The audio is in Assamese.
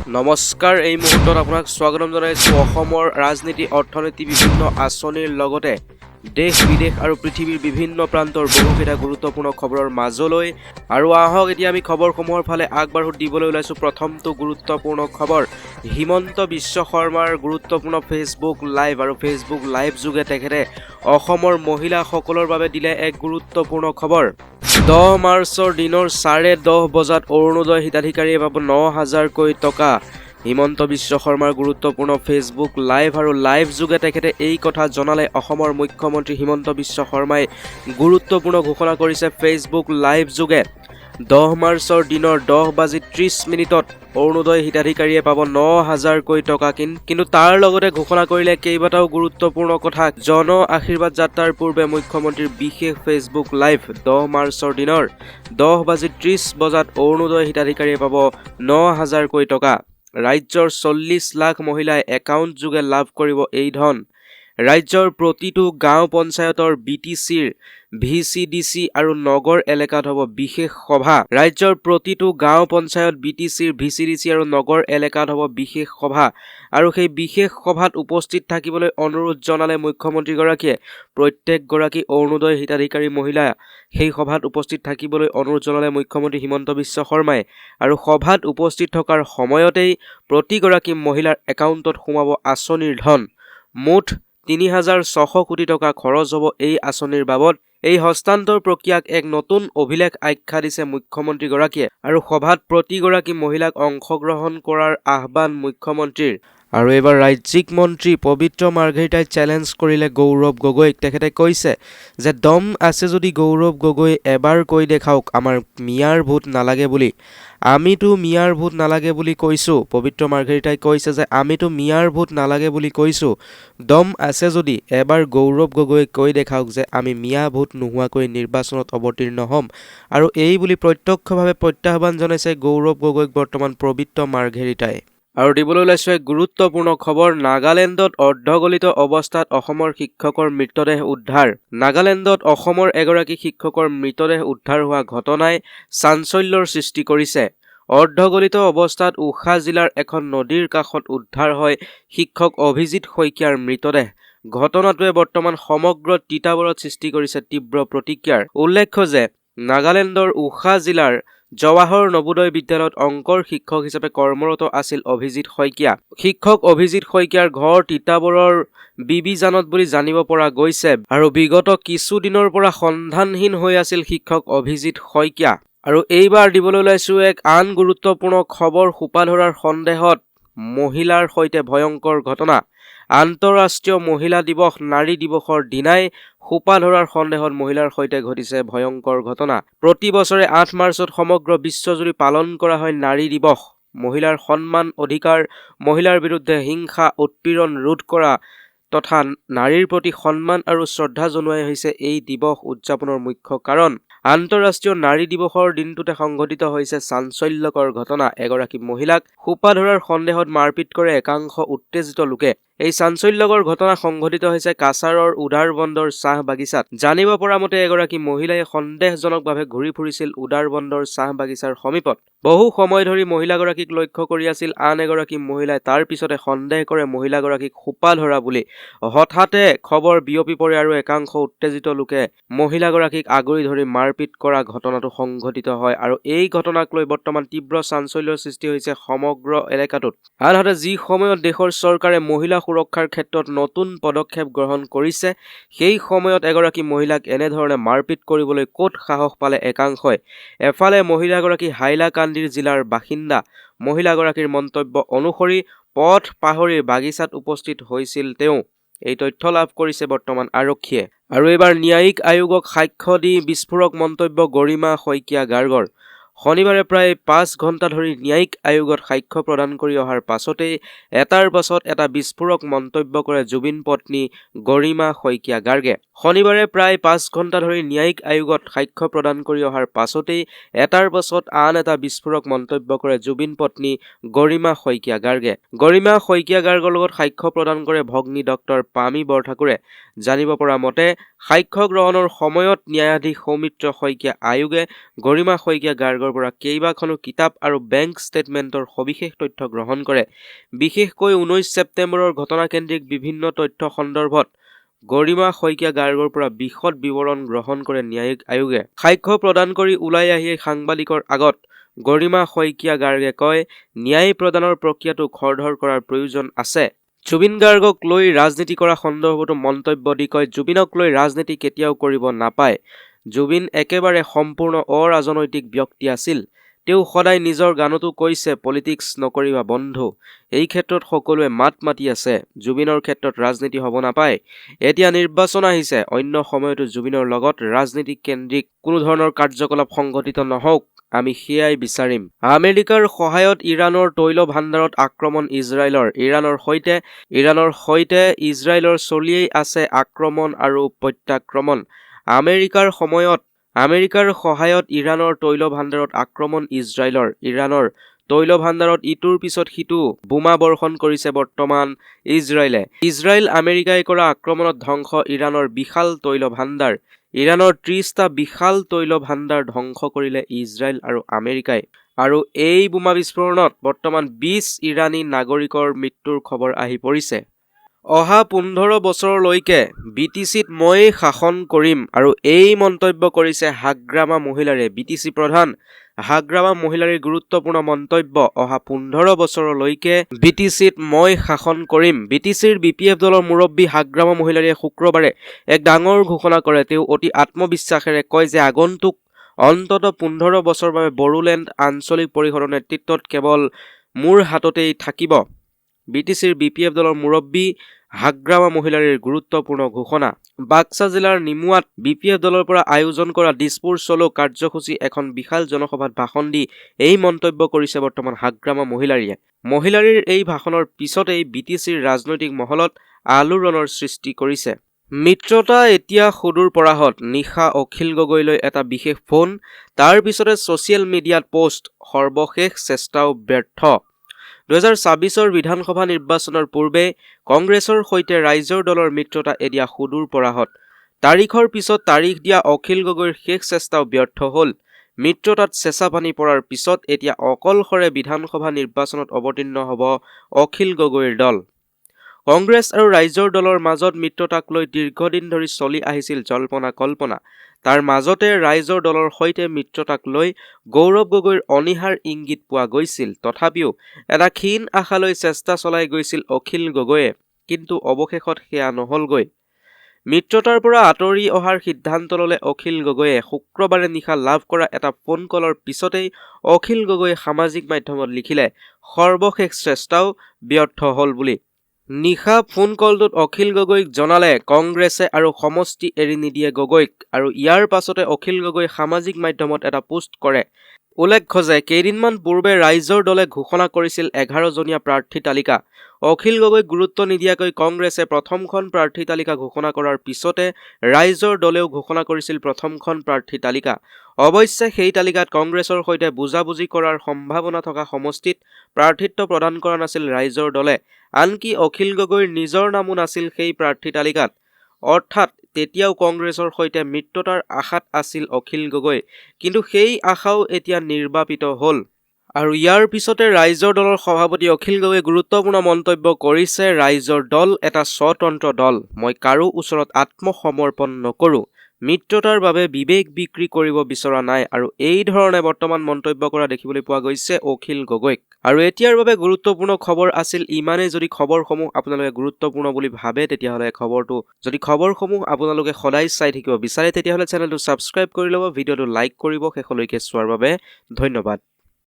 নমস্কাৰ, এই মুহূৰ্তত আপোনাক স্বাগতম জনাইছোঁ অসমৰ ৰাজনীতি অৰ্থনীতি বিভিন্ন আঁচনিৰ লগতে দেশ বিদেশ আৰু পৃথিৱীৰ বিভিন্ন প্ৰান্তৰ বহুকেইটা গুৰুত্বপূৰ্ণ খবৰৰ মাজলৈ। আৰু আহক এতিয়া আমি খবৰসমূহৰ ফালে আগবাঢ়ো। দিবলৈ ওলাইছোঁ প্ৰথমটো গুৰুত্বপূৰ্ণ খবৰ, হিমন্ত বিশ্ব শৰ্মাৰ গুৰুত্বপূৰ্ণ ফেচবুক লাইভ আৰু ফেচবুক লাইভ যোগে তেখেতে অসমৰ মহিলাসকলৰ বাবে দিলে এক গুৰুত্বপূৰ্ণ খবৰ। 10 মাৰ্চৰ দিনৰ 10:30 বজাত অৰুণোদয় হিতাধিকাৰীয়ে পাব 9,000কৈ টকা। হিমন্ত বিশ্ব শৰ্মাৰ গুৰুত্বপূৰ্ণ ফেচবুক লাইভ আৰু লাইভ যোগে তেখেতে এই কথা জনালে অসমৰ মুখ্যমন্ত্ৰী হিমন্ত বিশ্ব শৰ্মাই গুৰুত্বপূৰ্ণ ঘোষণা কৰিছে ফেচবুক লাইভ যোগে। 10 মাৰ্চৰ দিনৰ 10:30 অৰুণোদয় হিতাধিকাৰীয়ে পাব 9,000কৈ টকা। কিন্তু তাৰ লগতে ঘোষণা কৰিলে কেইবাটাও গুৰুত্বপূৰ্ণ কথা। জন আশীৰ্বাদ যাত্ৰাৰ পূৰ্বে মুখ্যমন্ত্ৰীৰ বিশেষ ফেচবুক লাইভ। 10 মাৰ্চৰ দিনৰ 10:30 বজাত অৰুণোদয় হিতাধিকাৰীয়ে পাব 9,000কৈ টকা। ৰাজ্যৰ 40 লাখ মহিলাই একাউণ্ট যোগে লাভ কৰিব এই ধন। ৰাজ্যৰ প্ৰতিটো গাঁও পঞ্চায়তৰ BTCৰ VCDC আৰু নগৰ এলেকাত হ'ব বিশেষ সভা। ৰাজ্যৰ প্ৰতিটো গাঁও পঞ্চায়ত BTCৰ VCDC আৰু নগৰ এলেকাত হ'ব বিশেষ সভা। আৰু সেই বিশেষ সভাত উপস্থিত থাকিবলৈ অনুৰোধ জনালে মুখ্যমন্ত্ৰীগৰাকীয়ে। প্ৰত্যেকগৰাকী অৰুণোদয় হিতাধিকাৰী মহিলা সেই সভাত উপস্থিত থাকিবলৈ অনুৰোধ জনালে মুখ্যমন্ত্ৰী হিমন্ত বিশ্ব শৰ্মাই। আৰু সভাত উপস্থিত থকাৰ সময়তেই প্ৰতিগৰাকী মহিলাৰ একাউণ্টত সোমাব আঁচনিৰ ধন। মুঠ 3,600 কোটি টকা খৰচ হ'ব এই আঁচনিৰ বাবদ। এই হস্তান্তৰ প্ৰক্ৰিয়াক এক নতুন অভিলেখ আখ্যা দিছে মুখ্যমন্ত্ৰীগৰাকীয়ে। আৰু সভাত প্ৰতিগৰাকী মহিলাক অংশগ্ৰহণ কৰাৰ আহ্বান মুখ্যমন্ত্ৰীৰ। আৰু এইবাৰ ৰাজ্যিক মন্ত্ৰী পবিত্ৰ মাৰ্ঘেৰিটাই চেলেঞ্জ কৰিলে গৌৰৱ গগৈক। তেখেতে কৈছে যে দম আছে যদি গৌৰৱ গগৈ এবাৰ কৈ দেখাওক আমাৰ মিয়াৰ ভোট নালাগে বুলি। আমিতো মিয়াৰ ভোট নালাগে বুলি কৈছোঁ। পবিত্ৰ মাৰ্ঘেৰিটাই কৈছে যে আমিতো মিয়াৰ ভোট নালাগে বুলি কৈছোঁ। দম আছে যদি এবাৰ গৌৰৱ গগৈ কৈ দেখাওক যে আমি মিয়া ভোট নোহোৱাকৈ নিৰ্বাচনত অৱতীৰ্ণ হ'ম। আৰু এই বুলি প্ৰত্যক্ষভাৱে প্ৰত্যাহ্বান জনাইছে গৌৰৱ গগৈক বৰ্তমান পবিত্ৰ মাৰ্ঘেৰিটাই। আৰু দিবলৈ ওলাইছোঁ এক গুৰুত্বপূৰ্ণ খবৰ, নাগালেণ্ডত অৰ্ধগলিত অৱস্থাত অসমৰ শিক্ষকৰ মৃতদেহ উদ্ধাৰ। নাগালেণ্ডত অসমৰ এগৰাকী শিক্ষকৰ মৃতদেহ উদ্ধাৰ হোৱা ঘটনাই চাঞ্চল্যৰ সৃষ্টি কৰিছে। অৰ্ধগলিত অৱস্থাত উখা জিলাৰ এখন নদীৰ কাষত উদ্ধাৰ হয় শিক্ষক অভিজিত শইকীয়াৰ মৃতদেহ। ঘটনাটোৱে বৰ্তমান সমগ্ৰ তিতাবৰত সৃষ্টি কৰিছে তীব্ৰ প্ৰতিক্ৰিয়াৰ। উল্লেখ্য যে নাগালেণ্ডৰ উখা জিলাৰ জৱাহৰ নবোদয় বিদ্যালয়ত অংকৰ শিক্ষক হিচাপে কৰ্মৰত আছিল অভিজিত শইকীয়া। শিক্ষক অভিজিত শইকীয়াৰ ঘৰ তিতাবৰৰ বিবিজানত বুলি জানিব পৰা গৈছে। আৰু বিগত কিছুদিনৰ পৰা সন্ধানহীন হৈ আছিল শিক্ষক অভিজিত শইকীয়া। আৰু এইবাৰ দিবলৈ ওলাইছোঁ এক আন গুৰুত্বপূৰ্ণ খবৰ, সোপা ধৰাৰ সন্দেহত মহিলাৰ সৈতে ভয়ংকৰ ঘটনা। আন্তঃৰাষ্ট্ৰীয় মহিলা দিৱস নাৰী দিৱসৰ দিনাই সোপা ধৰাৰ সন্দেহত মহিলাৰ সৈতে ঘটিছে ভয়ংকৰ ঘটনা। প্ৰতি বছৰে 8 মাৰ্চত সমগ্ৰ বিশ্বজুৰি পালন কৰা হয় নাৰী দিৱস। মহিলাৰ সন্মান অধিকাৰ, মহিলাৰ বিৰুদ্ধে হিংসা উৎপীড়ন ৰোধ কৰা তথা নাৰীৰ প্ৰতি সন্মান আৰু শ্ৰদ্ধা জনোৱাই হৈছে এই দিৱস উদযাপনৰ মুখ্য কাৰণ। আন্তঃৰাষ্ট্ৰীয় নাৰী দিৱসৰ দিনটোতে সংঘটিত হৈছে চাঞ্চল্যকৰ ঘটনা। এগৰাকী মহিলাক সোপা ধৰাৰ সন্দেহত মাৰপিট কৰে একাংশ উত্তেজিত লোকে। এই চাঞ্চল্যকৰ ঘটনা সংঘটিত হৈছে কাছাৰৰ উদাৰ বন্দৰ চাহ বাগিচাত। জানিব পৰা মতে এগৰাকী মহিলাই সন্দেহজনকভাৱে ঘূৰি ফুৰিছিল উদাৰ বন্দৰ চাহ বাগিচাৰ সমীপত। বহু সময় ধৰি মহিলাগৰাকীক লক্ষ্য কৰি আছিল আন এগৰাকী মহিলাই। তাৰ পিছতে সন্দেহ কৰে মহিলাগৰাকীক সোপা ধৰা বুলি। হঠাতে খবৰ বিয়পি পৰে আৰু একাংশ উত্তেজিত লোকে মহিলাগৰাকীক আগুৰি ধৰি মাৰপিট কৰা ঘটনাটো সংঘটিত হয়। আৰু এই ঘটনাক লৈ বৰ্তমান তীব্ৰ চাঞ্চল্যৰ সৃষ্টি হৈছে সমগ্ৰ এলেকাটোত। আনহাতে যি সময়ত দেশৰ চৰকাৰে মহিলা সুৰক্ষাৰ ক্ষেত্ৰত নতুন পদক্ষেপ গ্ৰহণ কৰিছে, সেই সময়ত এগৰাকী মহিলাক এনেধৰণে মাৰপিট কৰিবলৈ ক'ত সাহস পালে একাংশই। এফালে মহিলাগৰাকী হাইলাকান্দিৰ জিলাৰ বাসিন্দা। মহিলাগৰাকীৰ মন্তব্য অনুসৰি পথ পাহৰি বাগিচাত উপস্থিত হৈছিল তেওঁ। এই তথ্য লাভ কৰিছে বৰ্তমান আৰক্ষীয়ে। আৰু এইবাৰ ন্যায়িক আয়োগক সাক্ষ্য দি বিস্ফোৰক মন্তব্য গৰিমা শইকীয়া গাৰ্গৰ। শনিবাৰে প্ৰায় 5 ঘণ্টা ধৰি ন্যায়িক আয়োগত সাক্ষ্য প্ৰদান কৰি অহাৰ পাছতেই এটাৰ পাছত এটা বিস্ফোৰক মন্তব্য কৰে জুবিন পত্নী গৰিমা শইকীয়া গাৰ্গে। শনিবাৰে প্ৰায় 5 ঘণ্টা ধৰি ন্যায়িক আয়োগত সাক্ষ্য প্ৰদান কৰি অহাৰ পাছতেই এটাৰ পাছত আন এটা বিস্ফোৰক মন্তব্য কৰে জুবিন পত্নী গৰিমা শইকীয়া গাৰ্গে। গৰিমা শইকীয়া গাৰ্গৰ লগত সাক্ষ্য প্ৰদান কৰে ভগ্নী ডক্টৰ পামী বৰঠাকুৰে। জানিব পৰা মতে সাক্ষ্য গ্ৰহণৰ সময়ত ন্যায়াধীশ সৌমিত্ৰ শইকীয়া আয়োগে গৰিমা শইকীয়া গাৰ্গৰ পৰা কেইবাখনো কিতাপ আৰু বেংক ষ্টেটমেণ্টৰ সবিশেষ তথ্য গ্ৰহণ কৰে। বিশেষকৈ 19 ছেপ্টেম্বৰৰ ঘটনাকেন্দ্ৰিক বিভিন্ন তথ্য সন্দৰ্ভত গৰিমা শইকীয়া গাৰ্গৰ পৰা বিশদ বিৱৰণ গ্ৰহণ কৰে ন্যায়িক আয়োগে। সাক্ষ্য প্ৰদান কৰি ওলাই আহি সাংবাদিকৰ আগত গৰিমা শইকীয়া গাৰ্গে কয়, ন্যায় প্ৰদানৰ প্ৰক্ৰিয়াটো খৰধৰ কৰাৰ প্ৰয়োজন আছে। জুবিন গাৰ্গক লৈ ৰাজনীতি কৰা সন্দৰ্ভতো মন্তব্য দি কয়, জুবিনক লৈ ৰাজনীতি কেতিয়াও কৰিব নাপায়। জুবিন একেবাৰে সম্পূৰ্ণ অৰাজনৈতিক ব্যক্তি আছিল। তেওঁ সদায় নিজৰ গানতো কৈছে, পলিটিক্স নকৰিবা বন্ধু। এই ক্ষেত্ৰত সকলোৱে মাত মাতি আছে। জুবিনৰ ক্ষেত্ৰত ৰাজনীতি হ'ব নাপায়। এতিয়া নিৰ্বাচন আহিছে, অন্য সময়তো জুবিনৰ লগত ৰাজনীতি কেন্দ্ৰিক কোনো ধৰণৰ কাৰ্যকলাপ সংঘটিত নহওক, আমি সেয়াই বিচাৰিম। আমেৰিকাৰ সহায়ত ইৰাণৰ তৈল ভাণ্ডাৰত আক্ৰমণ ইজৰাইলৰ। ইৰাণৰ সৈতে ইজৰাইলৰ চলিয়েই আছে আক্ৰমণ আৰু প্ৰত্যাক্ৰমণ। আমেৰিকাৰ সহায়ত ইৰাণৰ তৈল ভাণ্ডাৰত আক্ৰমণ ইজৰাইলৰ। ইৰাণৰ তৈল ভাণ্ডাৰত ইটোৰ পিছত সিটো বোমা বৰ্ষণ কৰিছে বৰ্তমান ইজৰাইলে। ইজৰাইল আমেৰিকাই কৰা আক্ৰমণত ধ্বংস ইৰাণৰ বিশাল তৈল ভাণ্ডাৰ। ইৰাণৰ 30টা বিশাল তৈল ভাণ্ডাৰ ধ্বংস কৰিলে ইজৰাইল আৰু আমেৰিকাই। আৰু এই বোমা বিস্ফোৰণত বৰ্তমান 20 ইৰাণী নাগৰিকৰ মৃত্যুৰ খবৰ আহি পৰিছে। অহা 15 বছৰলৈকে BTCত মই শাসন কৰিম আৰু এই মন্তব্য কৰিছে হাগ্ৰামা মহিলাৰে। BTC প্ৰধান হাগ্ৰামা মহিলাৰীৰ গুৰুত্বপূৰ্ণ মন্তব্য, অহা 15 বছৰলৈকে BTCত মই শাসন কৰিম। BTCৰ BPF দলৰ মুৰব্বী হাগ্ৰামা মহিলাৰীয়ে শুক্ৰবাৰে এক ডাঙৰ ঘোষণা কৰে। তেওঁ অতি আত্মবিশ্বাসেৰে কয় যে আগন্তুক অন্ততঃ 15 বছৰৰ বাবে বড়োলেণ্ড আঞ্চলিক পৰিষদৰ নেতৃত্বত কেৱল মোৰ হাততেই থাকিব। BTCৰ BPF দলৰ মুৰব্বী হাগ্ৰামা মহিলাৰীৰ গুৰুত্বপূৰ্ণ ঘোষণা। বাক্সা জিলাৰ নিমুৱাত BPF দলৰ পৰা আয়োজন কৰা দিছপুৰ চলো কাৰ্যসূচী এখন বিশাল জনসভাত ভাষণ দি এই মন্তব্য কৰিছে বৰ্তমান হাগ্ৰামা মহিলাৰীয়ে। মহিলাৰীৰ এই ভাষণৰ পিছতেই BTCৰ ৰাজনৈতিক মহলত আলোড়নৰ সৃষ্টি কৰিছে। মিত্ৰতা এতিয়া সুদূৰ পৰাহত। নিশা অখিল গগৈলৈ এটা বিশেষ ফোন, তাৰ পিছতে ছচিয়েল মিডিয়াত পোষ্ট, সৰ্বশেষ চেষ্টাও ব্যৰ্থ। 2024 বিধানসভা নিৰ্বাচনৰ পূৰ্বে কংগ্ৰেছৰ সৈতে ৰাইজৰ দলৰ মিত্ৰতা এতিয়া সুদূৰ পৰাহত। তাৰিখৰ পিছত তাৰিখ দিয়া অখিল গগৈৰ শেষ চেষ্টাও ব্যৰ্থ হ'ল। মিত্ৰতাত চেঁচা পানী পৰাৰ পিছত এতিয়া অকলশৰে বিধানসভা নিৰ্বাচনত অৱতীৰ্ণ হ'ব অখিল গগৈৰ দল। কংগ্ৰেছ আৰু ৰাইজৰ দলৰ মাজত মিত্ৰতাক লৈ দীৰ্ঘদিন ধৰি চলি আহিছিল জল্পনা কল্পনা। তাৰ মাজতে ৰাইজৰ দলৰ সৈতে মিত্ৰতাক লৈ গৌৰৱ গগৈৰ অনীহাৰ ইংগিত পোৱা গৈছিল। তথাপিও এটা ক্ষীণ আশালৈ চেষ্টা চলাই গৈছিল অখিল গগৈয়ে, কিন্তু অৱশেষত সেয়া নহলগৈ। মিত্ৰতাৰ পৰা আঁতৰি অহাৰ সিদ্ধান্ত ল'লে অখিল গগৈয়ে। শুক্ৰবাৰে নিশা লাভ কৰা এটা ফোন কলৰ পিছতেই অখিল গগৈয়ে সামাজিক মাধ্যমত লিখিলে, সৰ্বশেষ চেষ্টাও ব্যৰ্থ হ'ল বুলি। নিশা ফোন কলটোত অখিল গগৈক জনালে কংগ্ৰেছে আৰু সমষ্টি এৰি নিদিয়ে গগৈক। আৰু ইয়াৰ পাছতে অখিল গগৈ সামাজিক মাধ্যমত এটা পোষ্ট কৰে। উল্লেখ্য যে কেইদিনমান পূৰ্বে ৰাইজৰ দলে ঘোষণা কৰিছিল 11জনীয়া প্ৰাৰ্থী তালিকা। অখিল গগৈক গুৰুত্ব নিদিয়াকৈ কংগ্ৰেছে প্ৰথমখন প্ৰাৰ্থী তালিকা ঘোষণা কৰাৰ পিছতে ৰাইজৰ দলেও ঘোষণা কৰিছিল প্ৰথমখন প্ৰাৰ্থী তালিকা। অৱশ্যে সেই তালিকাত কংগ্ৰেছৰ সৈতে বুজাবুজি কৰাৰ সম্ভাৱনা থকা সমষ্টিত প্ৰাৰ্থিত্ব প্ৰদান কৰা নাছিল ৰাইজৰ দলে। আনকি অখিল গগৈৰ নিজৰ নামো নাছিল সেই প্ৰাৰ্থী তালিকাত। অৰ্থাৎ তেতিয়াও কংগ্ৰেছৰ সৈতে মিত্ৰতাৰ আশাত আছিল অখিল গগৈ, কিন্তু সেই আশাও এতিয়া নিৰ্বাপিত হ'ল। আৰু ইয়াৰ পিছতে ৰাইজৰ দলৰ সভাপতি অখিল গগৈয়ে গুৰুত্বপূৰ্ণ মন্তব্য কৰিছে, ৰাইজৰ দল এটা স্বতন্ত্ৰ দল, মই কাৰো ওচৰত আত্মসমৰ্পণ নকৰোঁ, মিত্ৰতাৰ বাবে বিবেক বিক্ৰী কৰিব বিচৰা নাই। আৰু এই ধৰণে বৰ্তমান মন্তব্য কৰা দেখিবলৈ পোৱা গৈছে অখিল গগৈক। আৰু এতিয়াৰ বাবে গুৰুত্বপূৰ্ণ খবৰ আছিল ইমানেই। যদি খবৰসমূহ আপোনালোকে গুৰুত্বপূৰ্ণ বুলি ভাবে তেতিয়াহ'লে খবৰসমূহ আপোনালোকে সদায় চাই থাকিব বিচাৰে তেতিয়াহ'লে চেনেলটো ছাবস্ক্ৰাইব কৰি ল'ব, ভিডিঅ'টো লাইক কৰিব। শেষলৈকে চোৱাৰ বাবে ধন্যবাদ।